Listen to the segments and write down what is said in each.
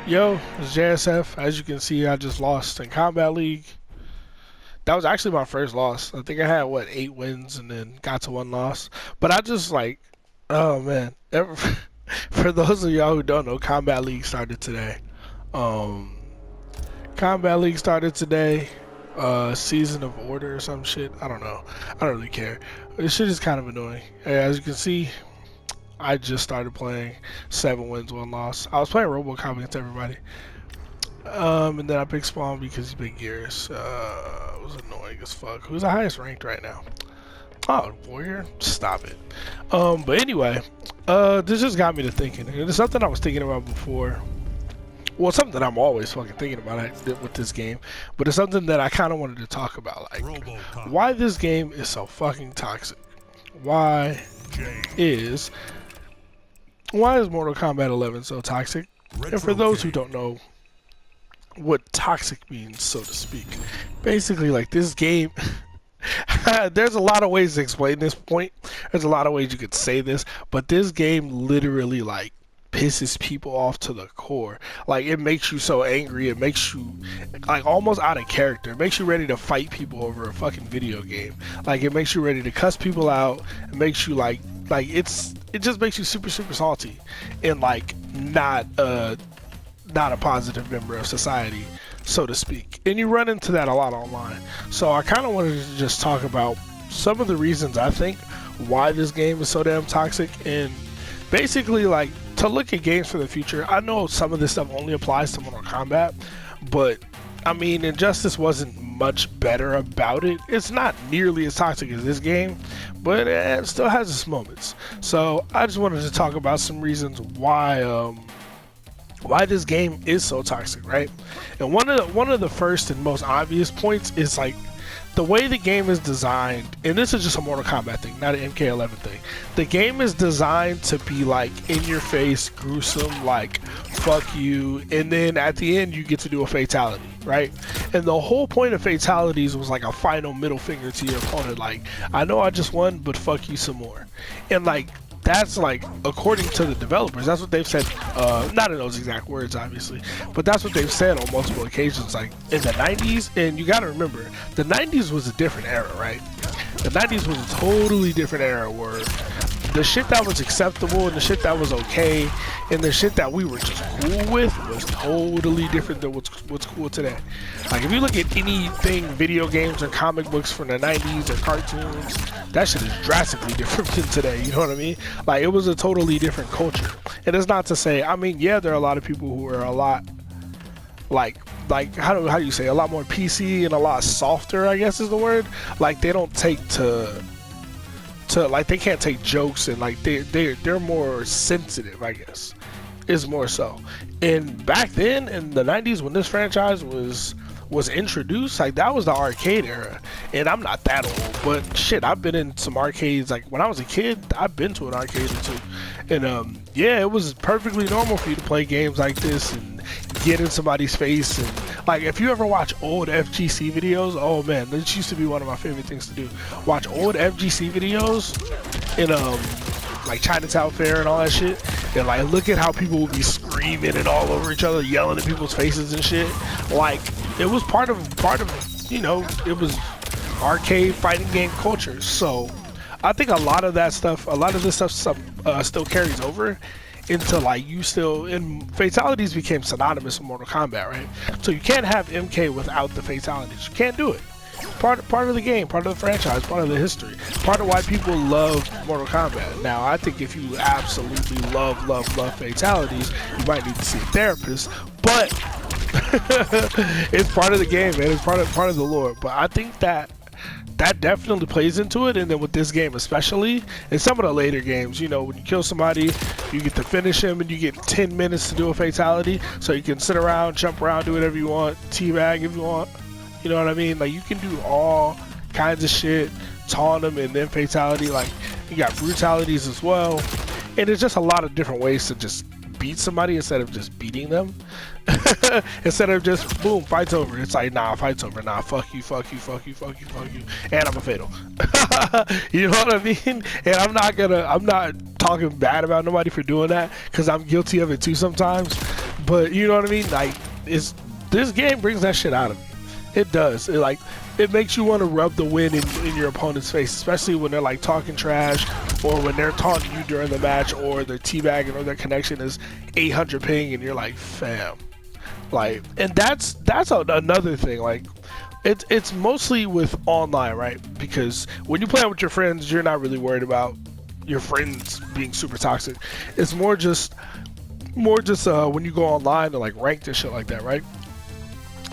Yo, it's JSF. As you can see, I just lost in Combat League. That was actually my first loss. I think I had, what, 8 wins and then got to 1 loss. But I just, like, oh, man. For those of y'all who don't know, Combat League started today. Um, Combat League started today. Season of Order or some shit. I don't know. I don't really care. This shit is kind of annoying. As you can see, I just started playing 7 wins, 1 loss. I was playing RoboCop against everybody. And then I picked Spawn because he picked Gears. It was annoying as fuck. Who's the highest ranked right now? Oh, Warrior? Stop it. But anyway, this just got me to thinking. And it's something I was thinking about before. Well, something that I'm always fucking thinking about with this game. But it's something that I kind of wanted to talk about. Like, why this game is so fucking toxic. Why is Mortal Kombat 11 so toxic? And for those who don't know what toxic means, so to speak, basically, like, this game, there's a lot of ways to explain this point. There's a lot of ways you could say this, but this game literally, like, pisses people off to the core. Like, it makes you so angry. It makes you, like, almost out of character. It makes you ready to fight people over a fucking video game. Like, it makes you ready to cuss people out. It makes you, like it just makes you super salty and, like, not a positive member of society, so to speak. And you run into that a lot online. So I kind of wanted to just talk about some of the reasons I think why this game is so damn toxic, and basically, like, to look at games for the future. I know some of this stuff only applies to Mortal Kombat, but I mean, Injustice wasn't much better about it. It's not nearly as toxic as this game, but it still has its moments. So I just wanted to talk about some reasons why this game is so toxic, right? And one of the first and most obvious points is, like, the way the game is designed, and this is just a Mortal Kombat thing, not an MK11 thing. The game is designed to be, like, in your face, gruesome, like, fuck you, and then at the end you get to do a fatality, right? And the whole point of fatalities was like a final middle finger to your opponent, like, I know I just won, but fuck you some more. And, like, that's, like, according to the developers, that's what they've said, not in those exact words, obviously, but that's what they've said on multiple occasions, like, in the 90s, and you gotta remember, the 90s was a different era, right? The 90s was a totally different era where the shit that was acceptable and the shit that was okay and the shit that we were just cool with was totally different than what's cool today. Like, if you look at anything, video games or comic books from the 90s or cartoons, that shit is drastically different than today, you know what I mean? Like, it was a totally different culture. And it's not to say, I mean, yeah, there are a lot of people who are a lot, like how do you say, a lot more PC and a lot softer, I guess is the word. Like, they don't take to like, they can't take jokes, and, like, they're more sensitive, I guess, is more so. And back then in the 90s, when this franchise was introduced, like, that was the arcade era. And I'm not that old, but shit, I've been in some arcades. Like, when I was a kid, I've been to an arcade or two, and yeah, it was perfectly normal for you to play games like this and get in somebody's face. And, like, if you ever watch old FGC videos, oh man, this used to be one of my favorite things to do. Watch old FGC videos in like Chinatown Fair and all that shit, and, like, look at how people would be screaming and all over each other, yelling at people's faces and shit. Like, it was part of, you know, it was arcade fighting game culture. So I think a lot of this stuff still carries over into, like, and fatalities became synonymous with Mortal Kombat, right? So you can't have MK without the fatalities. You can't do it. Part of the game, part of the franchise, part of the history, part of why people love Mortal Kombat. Now, I think if you absolutely love fatalities, you might need to see a therapist, but it's part of the game, man. It's part of the lore. But I think that definitely plays into it. And then with this game especially, and some of the later games, you know, when you kill somebody, you get to finish him and you get 10 minutes to do a fatality, so you can sit around, jump around, do whatever you want, teabag if you want. You know what I mean? Like, you can do all kinds of shit, taunt them, and then fatality. Like, you got brutalities as well. And there's just a lot of different ways to just beat somebody instead of just beating them. Instead of just, boom, fight's over. It's like, nah, fight's over. Nah, fuck you. And I'm a fatal. You know what I mean? And I'm not talking bad about nobody for doing that, because I'm guilty of it too sometimes. But you know what I mean? Like, this game brings that shit out of me. It does. It makes you want to rub the wind in your opponent's face, especially when they're like talking trash, or when they're taunting you during the match, or their teabagging, or their connection is 800 ping, and you're like, fam. Like, and that's another thing. Like, it's mostly with online, right? Because when you play with your friends, you're not really worried about your friends being super toxic. It's more just when you go online to like ranked and shit like that, right?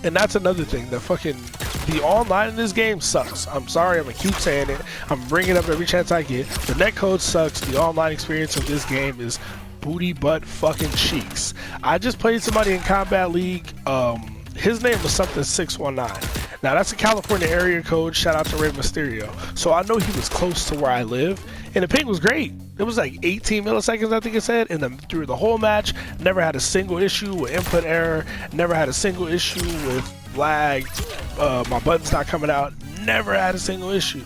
And that's another thing. The online in this game sucks. I'm sorry, I'm gonna keep saying it. I'm bringing it up every chance I get. The netcode sucks. The online experience of this game is booty butt fucking cheeks. I just played somebody in Kombat League. His name was something 619. Now that's a California area code. Shout out to Rey Mysterio. So I know he was close to where I live, and the ping was great. It was like 18 milliseconds, I think it said, and through the whole match, never had a single issue with input error, never had a single issue with lag, my buttons not coming out, never had a single issue.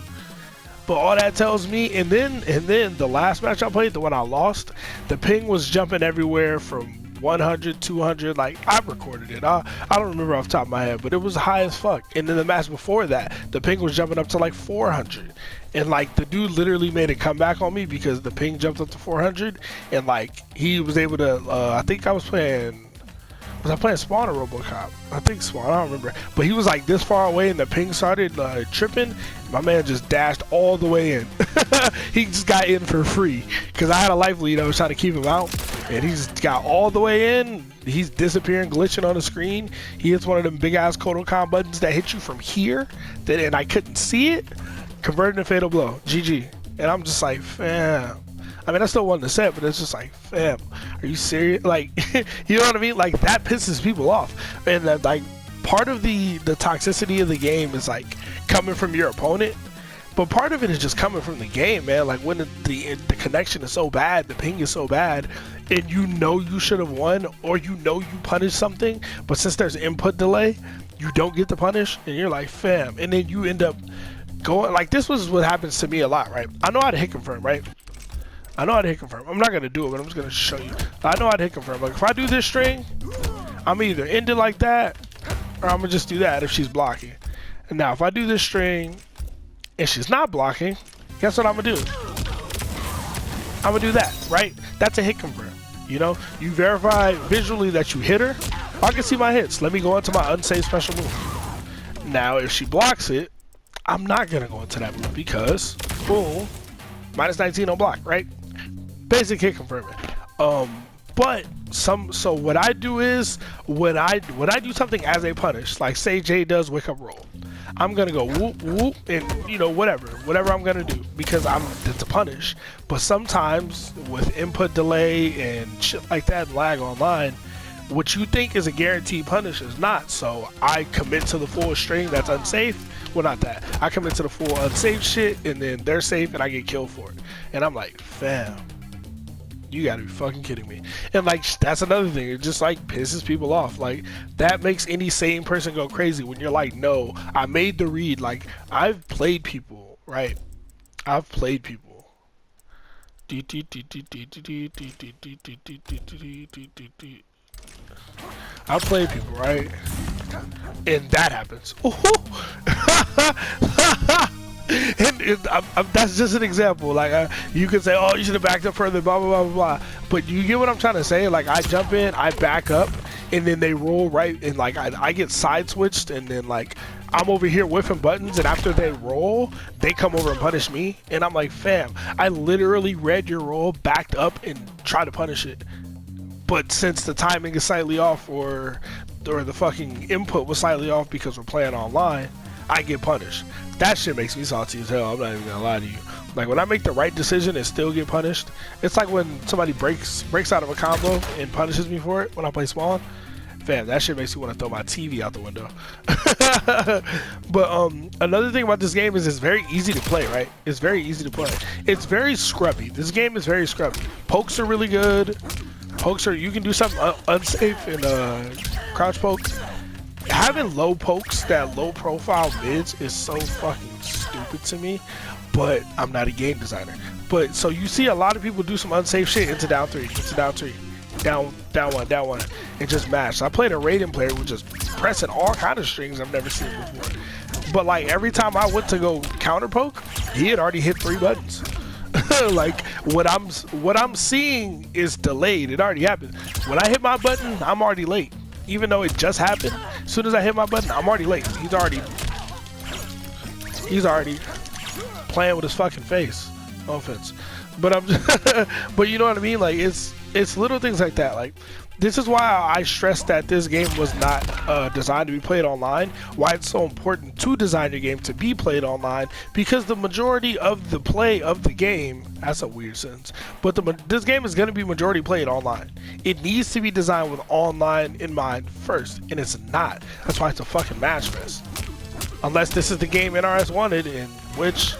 But all that tells me, and then the last match I played, the one I lost, the ping was jumping everywhere from 100, 200, like I recorded it. I don't remember off the top of my head, but it was high as fuck. And then the match before that, the ping was jumping up to like 400. And like the dude literally made a comeback on me because the ping jumped up to 400, and like he was able to, I think I was playing Spawn or RoboCop? I think Spawn, I don't remember. But he was like this far away and the ping started tripping. My man just dashed all the way in. He just got in for free because I had a life lead. I was trying to keep him out, and he's got all the way in. He's disappearing, glitching on the screen. He hits one of them big ass Kodokan buttons that hit you from here, and I couldn't see it. Converting a fatal blow. GG. And I'm just like, fam. I mean, I still won the set, but it's just like, fam, are you serious? Like, you know what I mean? Like, that pisses people off. And that, like, part of the toxicity of the game is like coming from your opponent, but part of it is just coming from the game, man. Like, when the connection is so bad, the ping is so bad, and you know you should have won, or you know you punished something, but since there's input delay, you don't get to punish, and you're like, fam, and then you end up going, like, this was what happens to me a lot, right? I know how to hit confirm, right? I know how to hit confirm. I'm not gonna do it, but I'm just gonna show you. I know how to hit confirm. Like, if I do this string, I'm either end it like that, or I'm gonna just do that if she's blocking. And now, if I do this string and she's not blocking, guess what I'm gonna do? I'm gonna do that, right? That's a hit confirm. You know, you verify visually that you hit her. I can see my hits. Let me go into my unsafe special move. Now, if she blocks it, I'm not gonna go into that move because, boom, minus 19 on block, right? Basic hit confirming. So what I do is when I do something as a punish, like say Jay does wake up roll, I'm gonna go whoop whoop and you know whatever I'm gonna do because it's a punish. But sometimes with input delay and shit like that, lag online, what you think is a guaranteed punish is not. So I commit to the full string that's unsafe. Well, not that. I commit to the full unsafe shit, and then they're safe, and I get killed for it. And I'm like, fam, you gotta be fucking kidding me. And like, that's another thing. It just like pisses people off. Like, that makes any sane person go crazy when you're like, no, I made the read. Like, I've played people, right? I've played people. I've played people, right? And that happens. And that's just an example. Like, you could say, oh, you should have backed up further, blah, blah, blah, blah, blah. But you get what I'm trying to say? Like, I jump in, I back up, and then they roll right, and like, I get side switched, and then like, I'm over here whiffing buttons, and after they roll, they come over and punish me. And I'm like, fam, I literally read your roll, backed up, and tried to punish it. But since the timing is slightly off, or the fucking input was slightly off because we're playing online, I get punished. That shit makes me salty as hell. I'm not even gonna lie to you. Like, when I make the right decision and still get punished, it's like when somebody breaks out of a combo and punishes me for it when I play Spawn. Fam, that shit makes me want to throw my TV out the window. But another thing about this game is it's very easy to play, right? It's very easy to play. It's very scrubby. This game is very scrubby. Pokes are really good. Pokes are, you can do something unsafe in crouch pokes. Having low pokes, that low profile mids is so fucking stupid to me, but I'm not a game designer. But so you see a lot of people do some unsafe shit into down three, down one, down one, and just mash. So I played a Raiden player who just pressing all kind of strings I've never seen before. But like every time I went to go counter poke, he had already hit 3 buttons. Like what I'm seeing is delayed. It already happened. When I hit my button, I'm already late. Even though it just happened, as soon as I hit my button, I'm already late. He's already playing with his fucking face. No offense, but I'm just but you know what I mean. Like it's little things like that. Like this is why I stress that this game was not designed to be played online. Why it's so important to design your game to be played online, because the majority of the play of the game, that's a weird sentence, but this game is going to be majority played online. It needs to be designed with online in mind first, and it's not. That's why it's a fucking match fest. Unless this is the game NRS wanted, in which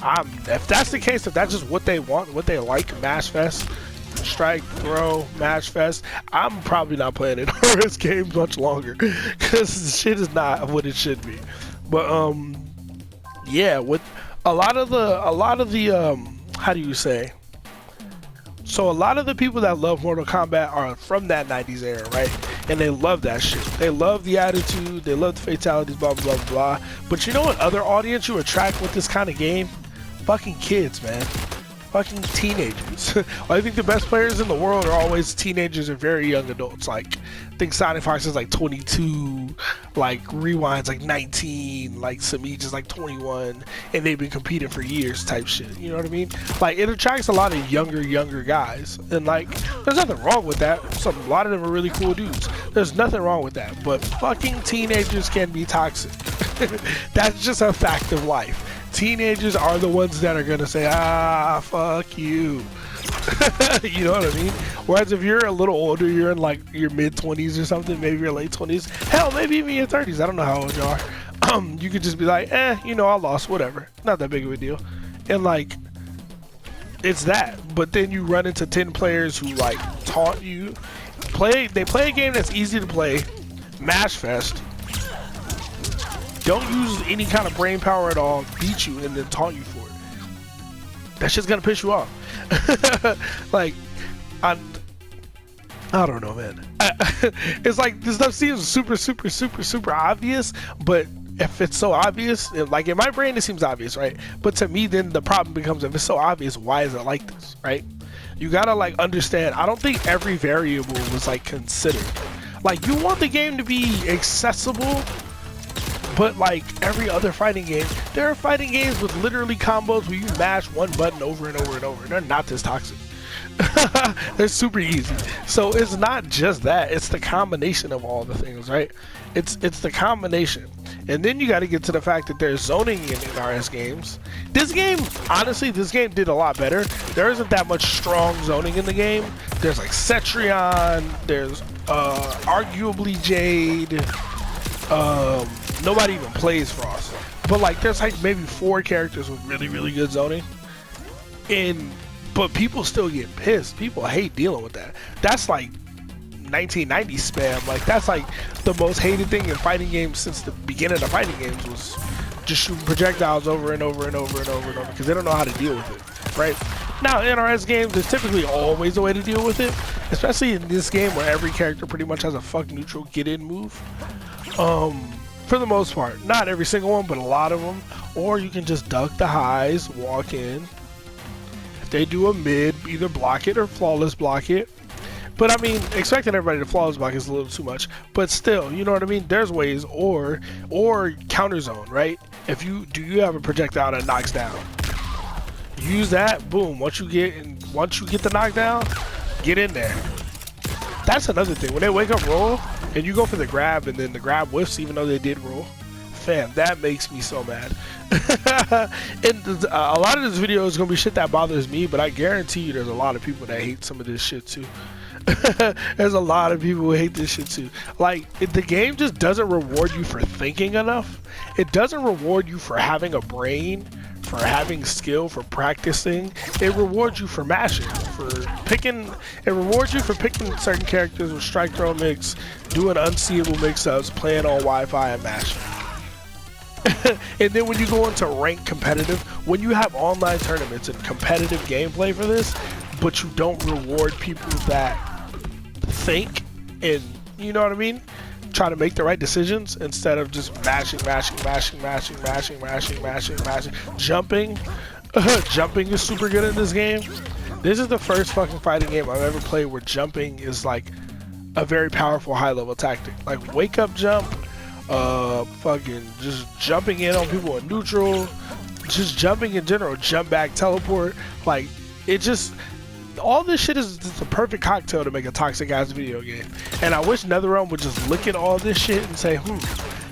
if that's the case, if that's just what they want, what they like, match fest, strike, throw, match fest, I'm probably not playing NRS games much longer, because the shit is not what it should be. But yeah, with a lot of the how do you say? So a lot of the people that love Mortal Kombat are from that 90s era, right? And they love that shit. They love the attitude, they love the fatalities, blah, blah, blah, blah. But you know what other audience you attract with this kind of game? Fucking kids, man. Fucking teenagers. I think the best players in the world are always teenagers or very young adults. Like, I think Sonic Fox is like 22, like Rewind's like 19, like Samij is like 21, and they've been competing for years type shit. You know what I mean? Like, it attracts a lot of younger guys. And like, there's nothing wrong with that. A lot of them are really cool dudes. There's nothing wrong with that. But fucking teenagers can be toxic. That's just a fact of life. Teenagers are the ones that are gonna say, fuck you. You know what I mean? Whereas if you're a little older, you're in like your mid-20s or something, maybe your late 20s, hell, maybe even your 30s, I don't know how old you are. You could just be like, you know, I lost, whatever. Not that big of a deal. And like, it's that. But then you run into 10 players who like taunt you. They play a game that's easy to play, Mash Fest, don't use any kind of brain power at all, beat you, and then taunt you for it. That shit's gonna piss you off. Like, I don't know, man. It's like, this stuff seems super obvious, but if it's so obvious, like in my brain it seems obvious, right? But to me, then the problem becomes, if it's so obvious, why is it like this, right? You gotta like understand, I don't think every variable was like considered. Like, you want the game to be accessible, but like every other fighting game, there are fighting games with literally combos where you mash one button over and over and over, and they're not this toxic. They're super easy. So it's not just that, it's the combination of all the things, right? It's the combination. And then you got to get to the fact that there's zoning in NRS games. This game, honestly, this game did a lot better. There isn't that much strong zoning in the game. There's like Cetrion, there's arguably Jade, nobody even plays Frost, but like there's like maybe 4 characters with really good zoning, but people still get pissed. People hate dealing with that. That's like 1990 spam. Like, that's like the most hated thing in fighting games since the beginning of fighting games, was just shooting projectiles over and over because they don't know how to deal with it, right? Now, in NRS games, there's typically always a way to deal with it, especially in this game where every character pretty much has a fuck neutral get in move. For the most part, not every single one, but a lot of them. Or you can just duck the highs, walk in. If they do a mid, either block it or flawless block it. But I mean, expecting everybody to flawless block is a little too much. But still, you know what I mean? There's ways, or counter zone, right? If you have a projectile that knocks down, use that. Boom. Once you get the knockdown, get in there. That's another thing. When they wake up roll and you go for the grab and then the grab whiffs even though they did roll, fam, that makes me so mad. And a lot of this video is gonna be shit that bothers me, but I guarantee you there's a lot of people that hate some of this shit too. There's a lot of people who hate this shit too. Like, the game just doesn't reward you for thinking enough. It doesn't reward you for having a brain, for having skill, for practicing. It rewards you for mashing, it rewards you for picking certain characters with strike throw mix, doing unseeable mix-ups, playing on Wi-Fi and mashing. And then when you go into ranked competitive, when you have online tournaments and competitive gameplay for this, but you don't reward people that think and, you know what I mean, try to make the right decisions instead of just mashing, jumping. Jumping is super good in this game. This is the first fucking fighting game I've ever played where jumping is like a very powerful high level tactic. Like wake up jump, fucking just jumping in on people in neutral, just jumping in general, jump back, teleport. Like it just, all this shit is just a perfect cocktail to make a toxic ass video game. And I wish NetherRealm would just look at all this shit and say,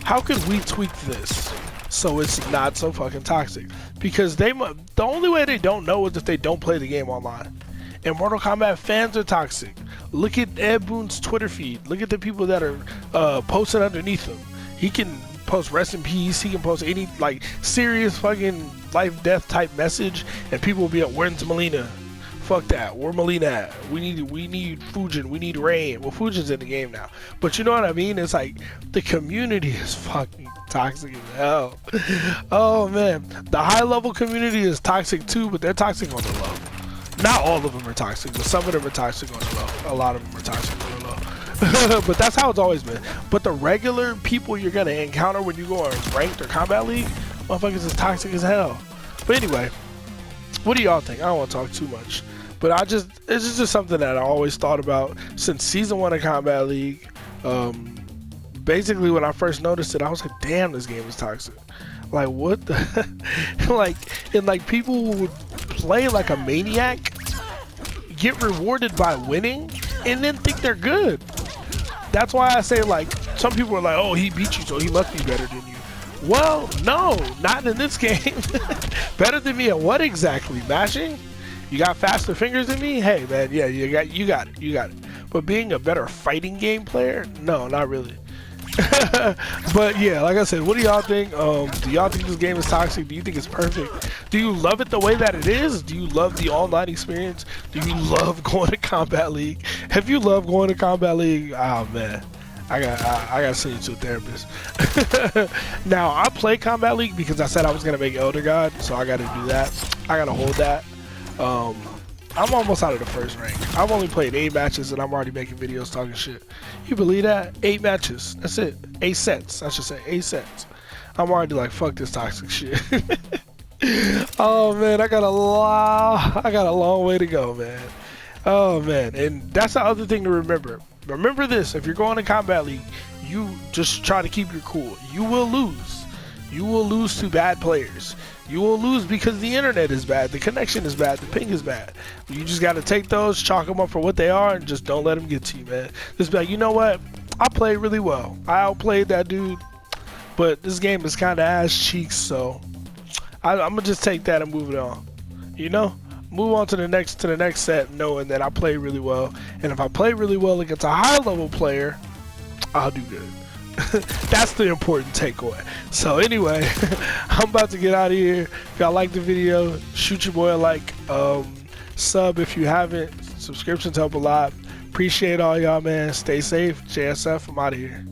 how could we tweak this so it's not so fucking toxic? Because the only way they don't know is if they don't play the game online. And Mortal Kombat fans are toxic. Look at Ed Boon's Twitter feed. Look at the people that are posting underneath him. He can post rest in peace. He can post any like serious fucking life death type message, and people will be like, "Where's Melina? Fuck that. Where Melina at? We need Fujin. We need Rain." Well, Fujin's in the game now, but you know what I mean. It's like the community is fucking toxic as hell. Oh man, the high level community is toxic too, but they're toxic on the low. Not all of them are toxic, but some of them are toxic on the low. A lot of them are toxic on the low. But that's how it's always been. But the regular people you're gonna encounter when you go on ranked or combat league, motherfuckers is toxic as hell. But anyway, what do y'all think? I don't want to talk too much, but it's just something that I always thought about since season 1 of Combat League. Basically, when I first noticed it, I was like, damn, this game is toxic. Like, what the like people would play like a maniac, get rewarded by winning, and then think they're good. That's why I say, like, some people are like, oh, he beat you, so he must be better than you. Well, no, not in this game. Better than me at what exactly? Mashing? You got faster fingers than me? Hey, man, yeah, you got it. But being a better fighting game player? No, not really. But yeah, like I said, what do y'all think? Do y'all think this game is toxic? Do you think it's perfect? Do you love it the way that it is? Do you love the online experience? Do you love going to Combat League? Have you loved going to Combat League? Oh man, I got to send you to a therapist. Now I play Combat League because I said I was gonna make Elder God, so I got to do that. I got to hold that. I'm almost out of the first rank. I've only played 8 matches and I'm already making videos talking shit. You believe that? 8 matches. That's it. 8 sets. I should say 8 sets. I'm already like, fuck this toxic shit. Oh man, I got a long way to go, man. Oh man, and that's the other thing to remember. Remember this: if you're going to Combat League, you just try to keep your cool. You will lose. You will lose to bad players. You will lose because the internet is bad, the connection is bad, the ping is bad. You just got to take those, chalk them up for what they are, and just don't let them get to you, man. Just be like, you know what? I played really well. I outplayed that dude, but this game is kind of ass cheeks, so I'm gonna just take that and move it on. You know, move on to the next set, knowing that I played really well, and if I play really well against a high level player, I'll do good. That's the important takeaway. So anyway, I'm about to get out of here. If y'all like the video, shoot your boy a like, sub if you haven't. Subscriptions help a lot. Appreciate all y'all, man. Stay safe. JSF, I'm out of here.